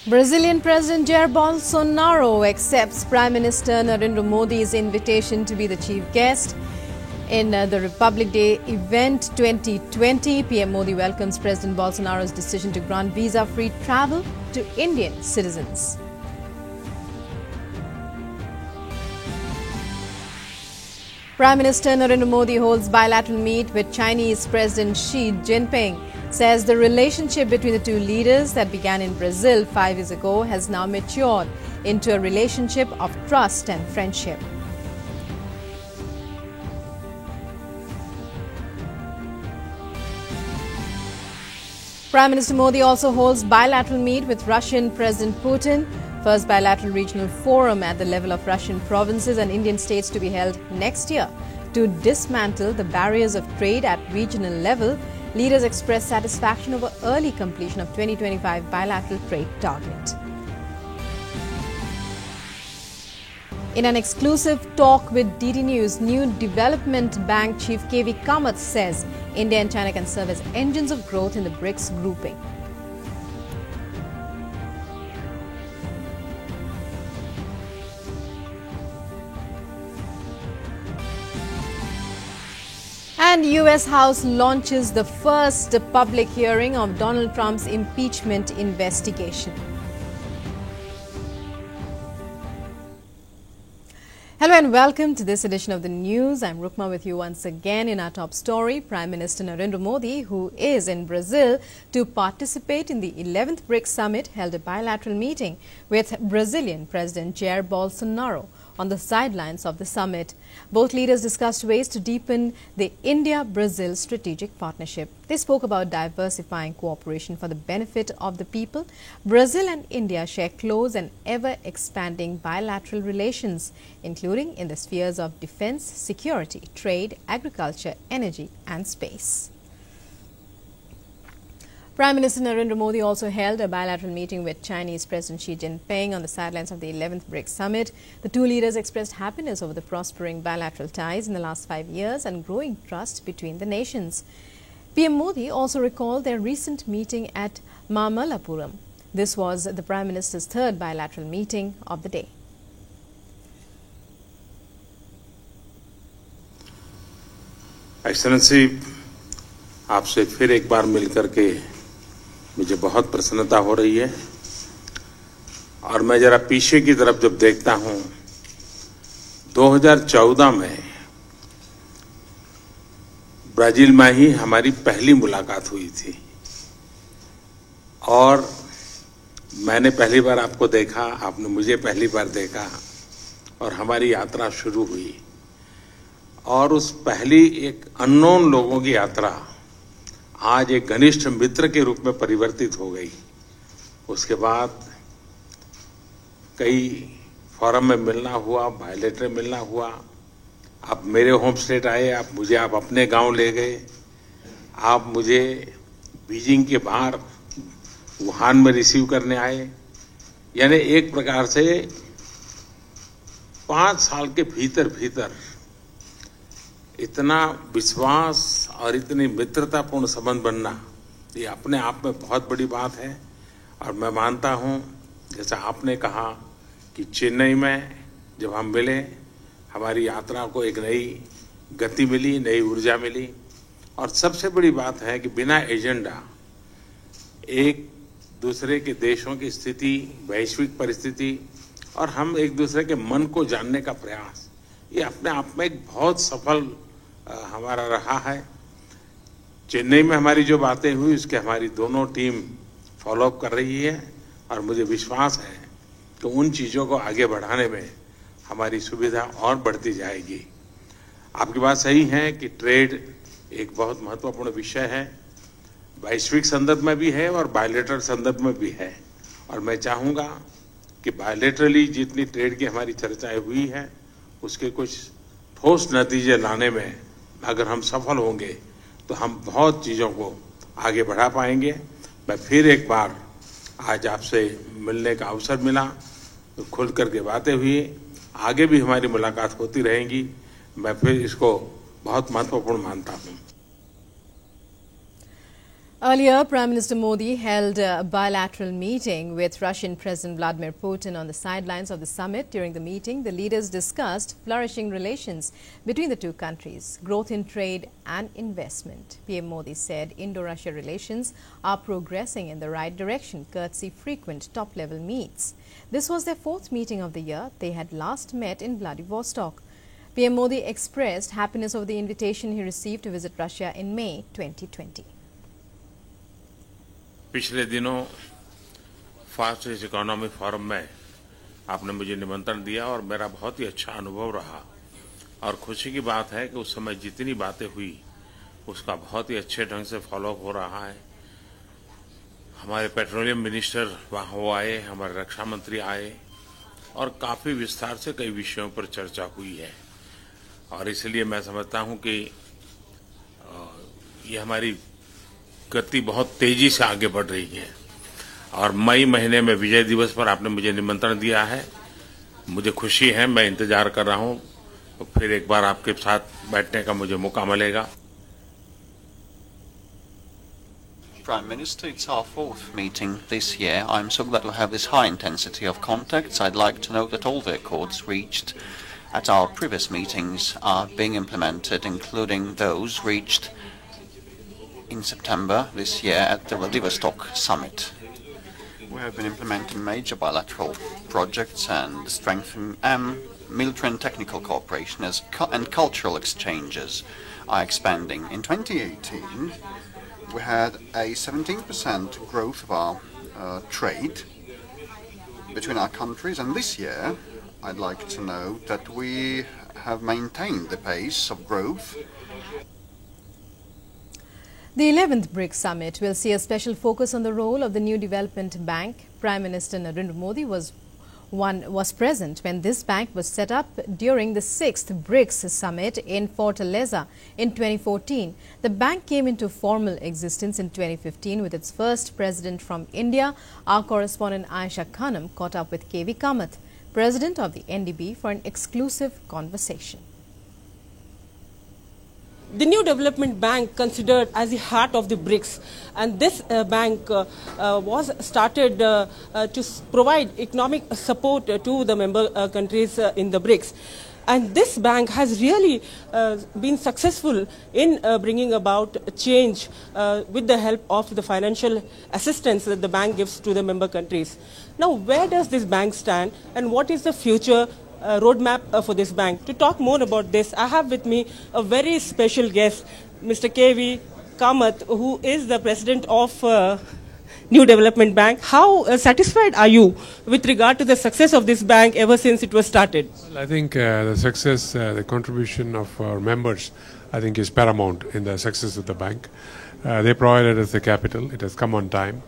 Brazilian President Jair Bolsonaro accepts Prime Minister Narendra Modi's invitation to be the chief guest in the Republic Day event 2020. PM Modi welcomes President Bolsonaro's decision to grant visa-free travel to Indian citizens. Prime Minister Narendra Modi holds bilateral meet with Chinese President Xi Jinping. Says the relationship between the two leaders that began in Brazil 5 years ago has now matured into a relationship of trust and friendship. Prime Minister Modi also holds bilateral meet with Russian President Putin. First bilateral regional forum at the level of Russian provinces and Indian states to be held next year. To dismantle the barriers of trade at regional level, leaders expressed satisfaction over early completion of 2025 bilateral trade target. In an exclusive talk with DD News, New Development Bank Chief KV Kamath says India and China can serve as engines of growth in the BRICS grouping. And US House launches the first public hearing of Donald Trump's impeachment investigation. Hello and welcome to this edition of the news. I'm Rukma with you once again. In our top story, Prime Minister Narendra Modi, who is in Brazil to participate in the 11th BRICS summit, held a bilateral meeting with Brazilian President Jair Bolsonaro on the sidelines of the summit. Both leaders discussed ways to deepen the India-Brazil strategic partnership. They spoke about diversifying cooperation for the benefit of the people. Brazil and India share close and ever-expanding bilateral relations, including in the spheres of defense, security, trade, agriculture, energy, and space. Prime Minister Narendra Modi also held a bilateral meeting with Chinese President Xi Jinping on the sidelines of the 11th BRICS summit. The two leaders expressed happiness over the prospering bilateral ties in the last 5 years and growing trust between the nations. PM Modi also recalled their recent meeting at Mamallapuram. This was the Prime Minister's third bilateral meeting of the day. Excellency, आपसे फिर एक बार मिलकर के मुझे बहुत प्रसन्नता हो रही है और मैं जरा पीछे की तरफ जब देखता हूं 2014 में ब्राजील में ही हमारी पहली मुलाकात हुई थी और मैंने पहली बार आपको देखा, आपने मुझे पहली बार देखा और हमारी यात्रा शुरू हुई और उस पहली एक अननोन लोगों की यात्रा आज एक घनिष्ठ मित्र के रूप में परिवर्तित हो गई। उसके बाद कई फोरम में मिलना हुआ, बायलैटरल मिलना हुआ। आप मेरे होम स्टेट आए, आप अपने गांव ले गए, आप मुझे बीजिंग के बाहर वुहान में रिसीव करने आए। यानी एक प्रकार से 5 साल के भीतर इतना विश्वास और इतनी मित्रतापूर्ण संबंध बनना, ये अपने आप में बहुत बड़ी बात है। और मैं मानता हूं, जैसा आपने कहा कि चेन्नई में जब हम मिले, हमारी यात्रा को एक नई गति मिली, नई ऊर्जा मिली। और सबसे बड़ी बात है कि बिना एजेंडा एक दूसरे के देशों की स्थिति, वैश्विक परिस्थिति और हम एक दूसरे के मन को जानने का प्रयास, ये अपने आप में एक बहुत सफल हमारा रहा है। चेन्नई में हमारी जो बातें हुई उसके हमारी दोनों टीम फॉलोअप कर रही है और मुझे विश्वास है कि उन चीज़ों को आगे बढ़ाने में हमारी सुविधा और बढ़ती जाएगी। आपकी बात सही है कि ट्रेड एक बहुत महत्वपूर्ण विषय है, वैश्विक संदर्भ में भी है और बायलैटरल संदर्भ में भी है। और मैं चाहूँगा कि बायलैटरली जितनी ट्रेड की हमारी चर्चाएं हुई है उसके कुछ ठोस नतीजे लाने में अगर हम सफल होंगे तो हम बहुत चीज़ों को आगे बढ़ा पाएंगे। मैं फिर एक बार आज आपसे मिलने का अवसर मिला, तो खुल करके बातें हुई, आगे भी हमारी मुलाकात होती रहेंगी। मैं फिर इसको बहुत महत्वपूर्ण मानता हूँ। Earlier, Prime Minister Modi held a bilateral meeting with Russian President Vladimir Putin on the sidelines of the summit. During the meeting, the leaders discussed flourishing relations between the two countries, growth in trade and investment. PM Modi said Indo-Russia relations are progressing in the right direction, courtesy frequent top-level meets. This was their fourth meeting of the year. They had last met in Vladivostok. PM Modi expressed happiness over the invitation he received to visit Russia in May 2020. पिछले दिनों fast economy forum में आपने मुझे निमंत्रण दिया और मेरा बहुत ही अच्छा अनुभव रहा और खुशी की बात है कि उस समय जितनी बातें हुई उसका बहुत ही अच्छे ढंग से फॉलो हो रहा है। हमारे पेट्रोलियम मिनिस्टर वहाँ वो आए, हमारे रक्षा मंत्री आए और काफ़ी विस्तार से कई विषयों पर चर्चा हुई है और इसलिए मैं समझता हूँ कि ये हमारी गति बहुत तेजी से आगे बढ़ रही है और मई महीने में विजय दिवस पर आपने मुझे निमंत्रण दिया है। मुझे खुशी है, मैं इंतजार कर रहा हूं तो फिर एक बार आपके साथ बैठने का मुझे मौका मिलेगा। Prime Minister, it's our fourth meeting this year. I'm so glad to have this high intensity of contacts. I'd like to know that all the accords reached at our previous meetings are being implemented, including those reached in September this year at the Vladivostok summit. We have been implementing major bilateral projects and strengthening military and technical cooperation and cultural exchanges are expanding. In 2018, we had a 17% growth of our trade between our countries, and this year I'd like to know that we have maintained the pace of growth. The 11th BRICS Summit will see a special focus on the role of the new development bank. Prime Minister Narendra Modi was present when this bank was set up during the 6th BRICS Summit in Fortaleza in 2014. The bank came into formal existence in 2015 with its first president from India. Our correspondent Aisha Khanam caught up with KV Kamath, president of the NDB, for an exclusive conversation. The new development bank considered as the heart of the BRICS, and this bank was started to provide economic support to the member countries in the BRICS. And this bank has really been successful in bringing about change with the help of the financial assistance that the bank gives to the member countries. Now, where does this bank stand and what is the future roadmap for this bank? To talk more about this, I have with me a very special guest, Mr. KV Kamath, who is the president of New Development Bank. How satisfied are you with regard to the success of this bank ever since it was started? Well, I think the success, the contribution of our members, I think is paramount in the success of the bank. They provided us the capital. It has come on time.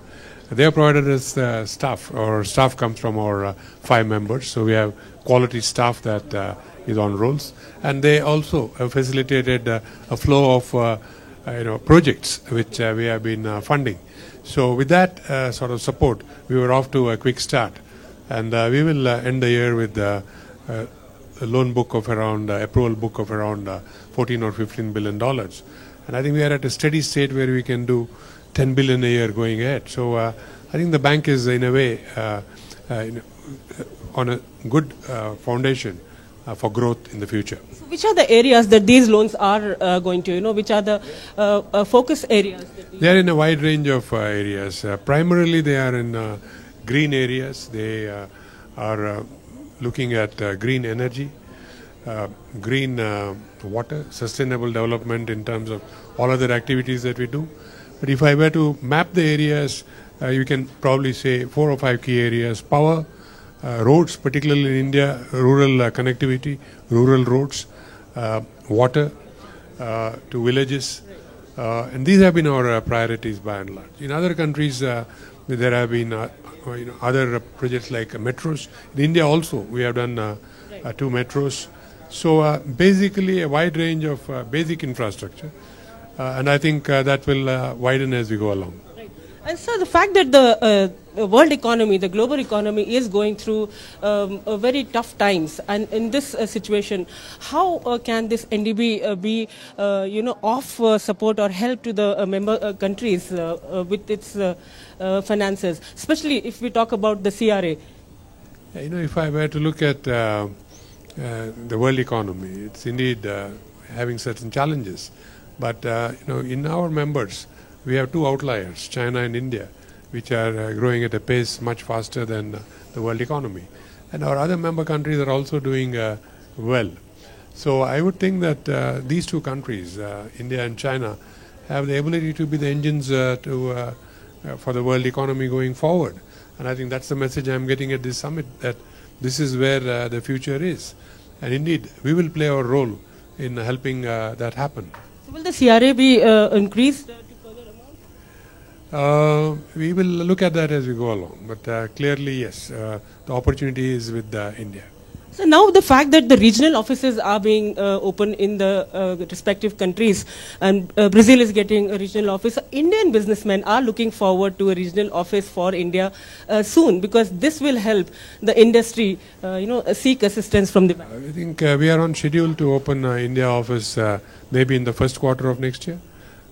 They have provided us staff. Our staff comes from our 5 members, so we have quality staff that is on rolls, and they also have facilitated a flow of projects which we have been funding. So with that sort of support, we were off to a quick start, and we will end the year with a loan book of around approval book of around 14 or 15 billion dollars, and I think we are at a steady state where we can do 10 billion a year going ahead. So I think the bank is in a way on a good foundation for growth in the future. So which are the areas that these loans are going to, which are the focus areas? They are in a wide range of areas. Primarily they are in green areas. They are looking at green energy, green water, sustainable development in terms of all other activities that we do. But if I were to map the areas, you can probably say 4 or 5 key areas: power, roads, particularly in India, rural connectivity, rural roads, water to villages, and these have been our priorities by and large. In other countries, there have been other projects like metros. In India also, we have done 2 metros. So basically a wide range of basic infrastructure. And I think that will widen as we go along. Right. And so the fact that the world economy, the global economy is going through a very tough times, and in this situation, how can this NDB be, of support or help to the member countries with its finances, especially if we talk about the CRA? If I were to look at the world economy, it's indeed having certain challenges. But in our members, we have two outliers, China and India, which are growing at a pace much faster than the world economy. And our other member countries are also doing well. So I would think that these two countries, India and China, have the ability to be the engines for the world economy going forward. And I think that's the message I'm getting at this summit, that this is where the future is. And indeed, we will play our role in helping that happen. So will the CRA be increased? We will look at that as we go along, but clearly, yes, the opportunity is with India. So now the fact that the regional offices are being opened in the respective countries, and Brazil is getting a regional office, Indian businessmen are looking forward to a regional office for India soon, because this will help the industry, seek assistance from the bank. I think we are on schedule to open India office maybe in the first quarter of next year,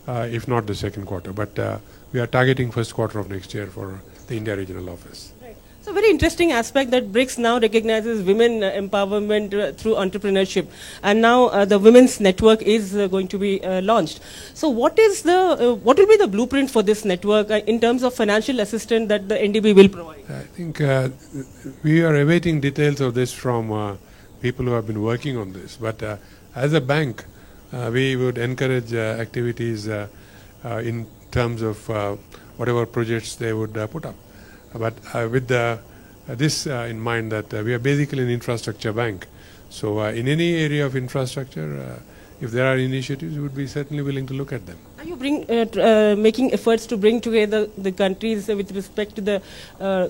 if not the second quarter. But we are targeting first quarter of next year for the India regional office. Right. So very interesting aspect that BRICS now recognizes women empowerment through entrepreneurship, and now the women's network is going to be launched. So what will be the blueprint for this network in terms of financial assistance that the NDB will provide? I think we are awaiting details of this from people who have been working on this. But as a bank, we would encourage activities in terms of whatever projects they would put up. But with this in mind, that we are basically an infrastructure bank. So in any area of infrastructure, if there are initiatives, we would be certainly willing to look at them. Are you making efforts to bring together the countries with respect to the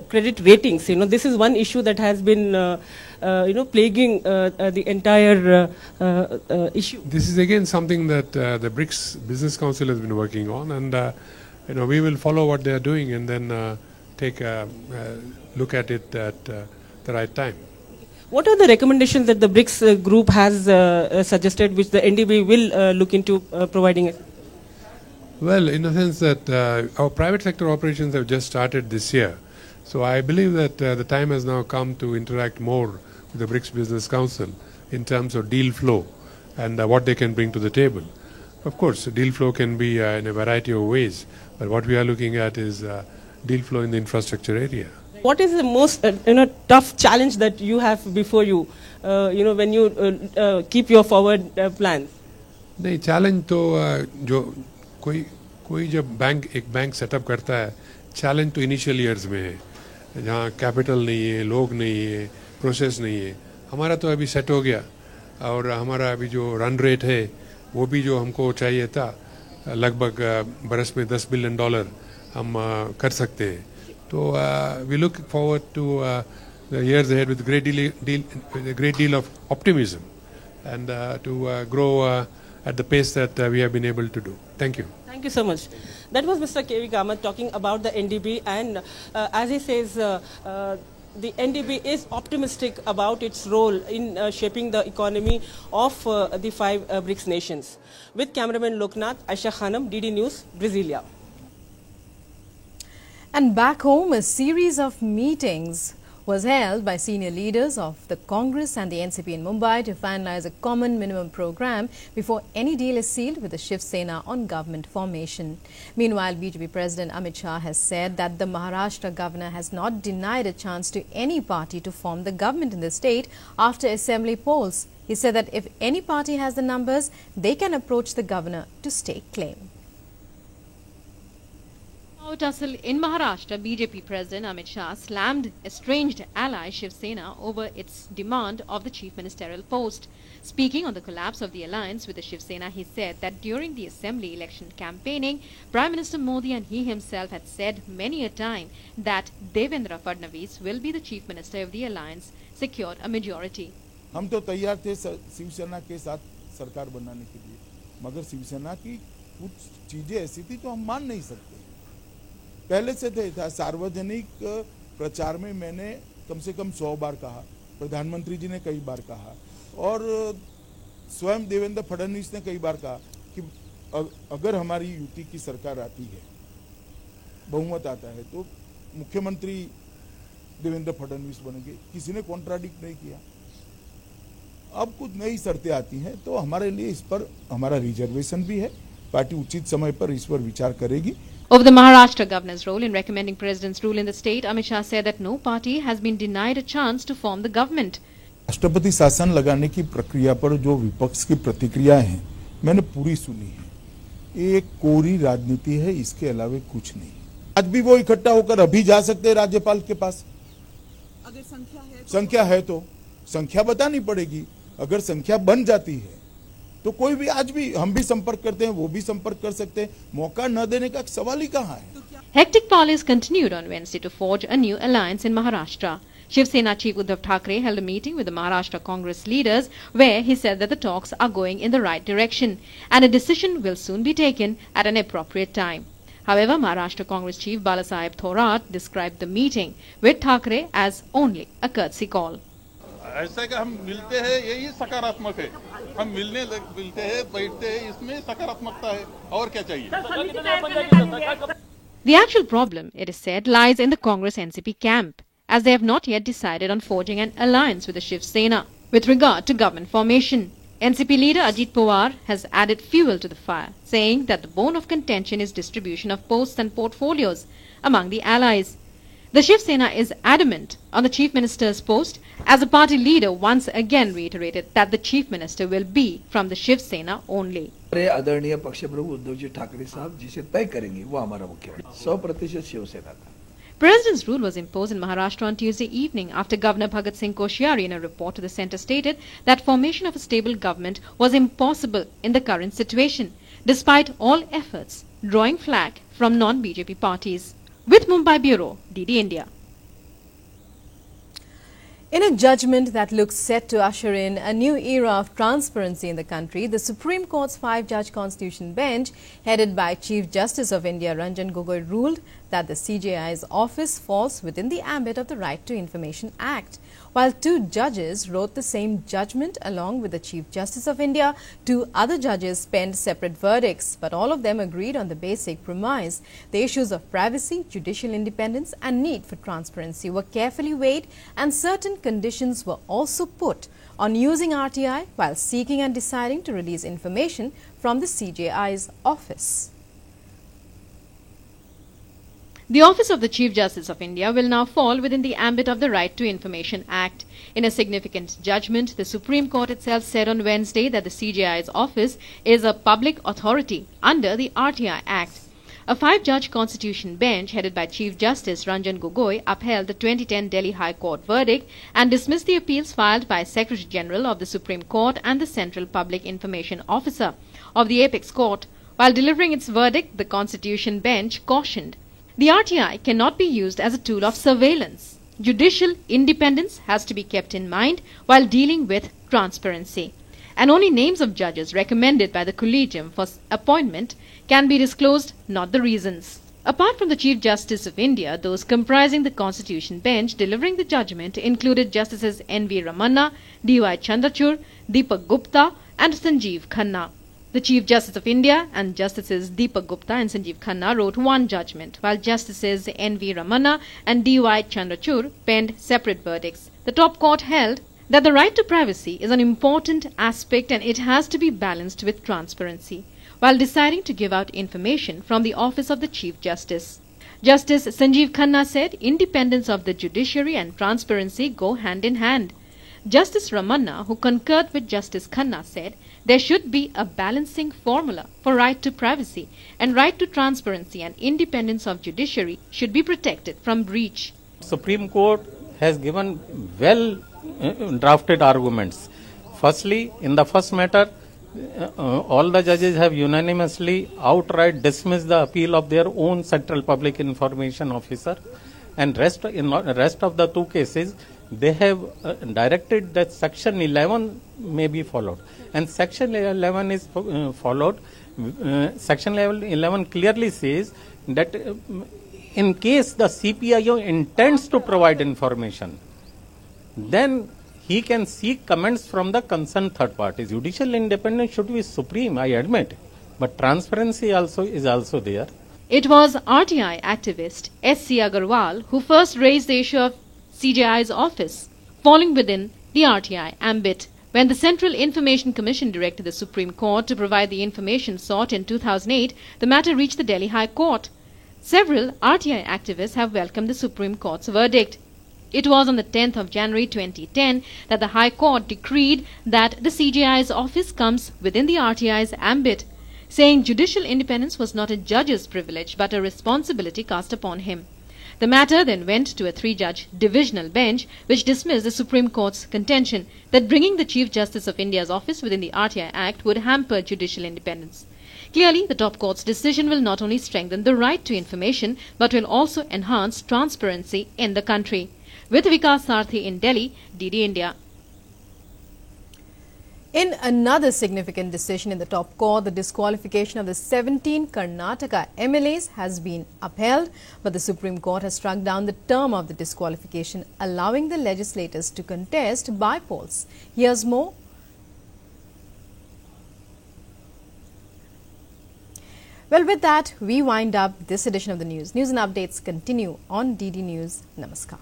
credit ratings? This is one issue that has been plaguing the entire issue. This is again something that the BRICS Business Council has been working on, and we will follow what they are doing and then take a look at it at the right time. What are the recommendations that the BRICS group has suggested, which the NDB will look into providing? Well, in the sense that our private sector operations have just started this year. So I believe that the time has now come to interact more with the BRICS Business Council in terms of deal flow and what they can bring to the table. Of course, deal flow can be in a variety of ways, but what we are looking at is deal flow in the infrastructure area. What is the most tough challenge that you have before you, when you keep your forward plans? नहीं, challenge तो जो कोई जब एक bank setup करता है, challenge तो initial years में है, जहाँ capital नहीं है, लोग नहीं है, process नहीं है. हमारा तो अभी set हो गया, और हमारा अभी जो run rate है, वो भी जो हमको चाहिए था, लगभग बरस में $10 billion हम कर सकते हैं. So we look forward to the years ahead with a great deal of optimism, and to grow at the pace that we have been able to do. Thank you. Thank you so much. That was Mr. K.V. Kamath talking about the NDB, and as he says, the NDB is optimistic about its role in shaping the economy of the 5 BRICS nations. With cameraman Loknath, Aisha Khanam, DD News, Brasilia. And back home, a series of meetings was held by senior leaders of the Congress and the NCP in Mumbai to finalize a common minimum program before any deal is sealed with the Shiv Sena on government formation. Meanwhile, BJP President Amit Shah has said that the Maharashtra governor has not denied a chance to any party to form the government in the state after assembly polls. He said that if any party has the numbers, they can approach the governor to stake claim. Tussle in Maharashtra, BJP President Amit Shah slammed estranged ally Shiv Sena over its demand of the chief ministerial post. Speaking on the collapse of the alliance with the Shiv Sena, he said that during the assembly election campaigning, Prime Minister Modi and he himself had said many a time that Devendra Fadnavis will be the chief minister if the alliance secured a majority. हम तो तैयार थे शिवसेना के साथ सरकार बनाने के लिए, मगर शिवसेना की कुछ चीजें ऐसी थी जो हम मान नहीं सकते. पहले से था। सार्वजनिक प्रचार में मैंने कम से कम 100 बार कहा, प्रधानमंत्री जी ने कई बार कहा और स्वयं देवेंद्र फडणवीस ने कई बार कहा कि अगर हमारी यूटी की सरकार आती है, बहुमत आता है, तो मुख्यमंत्री देवेंद्र फडणवीस बनेंगे। किसी ने कॉन्ट्राडिक्ट नहीं किया। अब कुछ नई शर्तें आती हैं तो हमारे लिए इस पर हमारा रिजर्वेशन भी है। पार्टी उचित समय पर इस पर विचार करेगी। Over the Maharashtra governor's role in recommending president's rule in the state, Amit Shah said that no party has been denied a chance to form the government. राष्ट्रपति शासन लगाने की प्रक्रिया पर जो विपक्ष की प्रतिक्रिया है मैंने पूरी सुनी है। ये एक कोरी राजनीति है, इसके अलावा कुछ नहीं। आज भी वो इकट्ठा होकर अभी जा सकते हैं राज्यपाल के पास। अगर संख्या है तो संख्या बतानी पड़ेगी। अगर संख्या बन जाती है तो कोई भी, आज भी हम भी संपर्क करते हैं, वो भी संपर्क कर सकते हैं। मौका न देने का सवाल ही कहाँ है। Hectic parleys continued on Wednesday to forge a new alliance in Maharashtra. Shiv Sena chief Uddhav Thackeray held a meeting with the Maharashtra Congress leaders where he said that the talks are going in the right direction and a decision will soon be taken at an appropriate time. However, Maharashtra Congress chief Balasaheb Thorat described the meeting with Thackeray as only a courtesy call. ऐसा कि हम मिलते हैं यही सकारात्मक है। हम मिलते हैं, बैठते हैं, इसमें सकारात्मकता है। और क्या चाहिए? The actual problem, it is said, lies in the Congress NCP camp, as they have not yet decided on forging an alliance with the Shiv Sena with regard to government formation. NCP leader Ajit Pawar has added fuel to the fire, saying that the bone of contention is distribution of posts and portfolios among the allies. The Shiv Sena is adamant on the Chief Minister's post, as the party leader once again reiterated that the Chief Minister will be from the Shiv Sena only. आदरणीय पक्षप्रमुख उद्धव जी ठाकरे साहब जिसे तय करेंगे वो हमारा मुख्यमंत्री 100% शिवसेना का। President's rule was imposed in Maharashtra on Tuesday evening after Governor Bhagat Singh Koshyari in a report to the centre stated that formation of a stable government was impossible in the current situation, despite all efforts drawing flack from non-BJP parties. With Mumbai Bureau, DD India. In a judgment that looks set to usher in a new era of transparency in the country, the Supreme Court's 5-judge Constitution bench, headed by Chief Justice of India Ranjan Gogoi, ruled that the CJI's office falls within the ambit of the Right to Information Act. While 2 judges wrote the same judgment along with the Chief Justice of India, 2 other judges penned separate verdicts, but all of them agreed on the basic premise. The issues of privacy, judicial independence and need for transparency were carefully weighed, and certain conditions were also put on using RTI while seeking and deciding to release information from the CJI's office. The office of the Chief Justice of India will now fall within the ambit of the Right to Information Act. In a significant judgment, the Supreme Court itself said on Wednesday that the CJI's office is a public authority under the RTI Act. A 5-judge Constitution bench headed by Chief Justice Ranjan Gogoi upheld the 2010 Delhi High Court verdict and dismissed the appeals filed by Secretary General of the Supreme Court and the Central Public Information Officer of the Apex Court. While delivering its verdict, the Constitution bench cautioned the RTI cannot be used as a tool of surveillance. Judicial independence has to be kept in mind while dealing with transparency, and only names of judges recommended by the Collegium for appointment can be disclosed, not the reasons. Apart from the Chief Justice of India, those comprising the Constitution bench delivering the judgment included Justices N.V. Ramanna, D.Y. Chandrachud, Deepak Gupta and Sanjeev Khanna. The Chief Justice of India and Justices Deepak Gupta and Sanjeev Khanna wrote one judgment, while Justices N.V. Ramanna and D.Y. Chandrachud penned separate verdicts. The top court held that the right to privacy is an important aspect and it has to be balanced with transparency, while deciding to give out information from the office of the Chief Justice. Justice Sanjeev Khanna said independence of the judiciary and transparency go hand in hand. Justice Ramanna, who concurred with Justice Khanna, said there should be a balancing formula for right to privacy, and right to transparency and independence of judiciary should be protected from breach. Supreme Court has given well drafted arguments. Firstly, in the first matter, all the judges have unanimously outright dismissed the appeal of their own Central Public Information Officer, and in rest of the 2 cases, they have directed that Section 11 may be followed, and Section 11 is followed. Section 11 clearly says that in case the CPIO intends to provide information, then he can seek comments from the concerned third party. Judicial independence should be supreme, I admit, but transparency is also there. It was RTI activist S.C. Agarwal who first raised the issue of CJI's office falling within the RTI ambit. When the Central Information Commission directed the Supreme Court to provide the information sought in 2008, the matter reached the Delhi High Court. Several RTI activists have welcomed the Supreme Court's verdict. It was on the 10th of January 2010 that the High Court decreed that the CJI's office comes within the RTI's ambit, saying judicial independence was not a judge's privilege but a responsibility cast upon him. The matter then went to a 3-judge divisional bench which dismissed the Supreme Court's contention that bringing the Chief Justice of India's office within the RTI Act would hamper judicial independence. Clearly, the top court's decision will not only strengthen the right to information but will also enhance transparency in the country. With Vikas Sarthi in Delhi, DD India. In another significant decision in the top court, the disqualification of the 17 Karnataka MLAs has been upheld, but the Supreme Court has struck down the term of the disqualification, allowing the legislators to contest by polls. Here's more. Well, with that, we wind up this edition of the news. News and updates continue on DD News. Namaskar.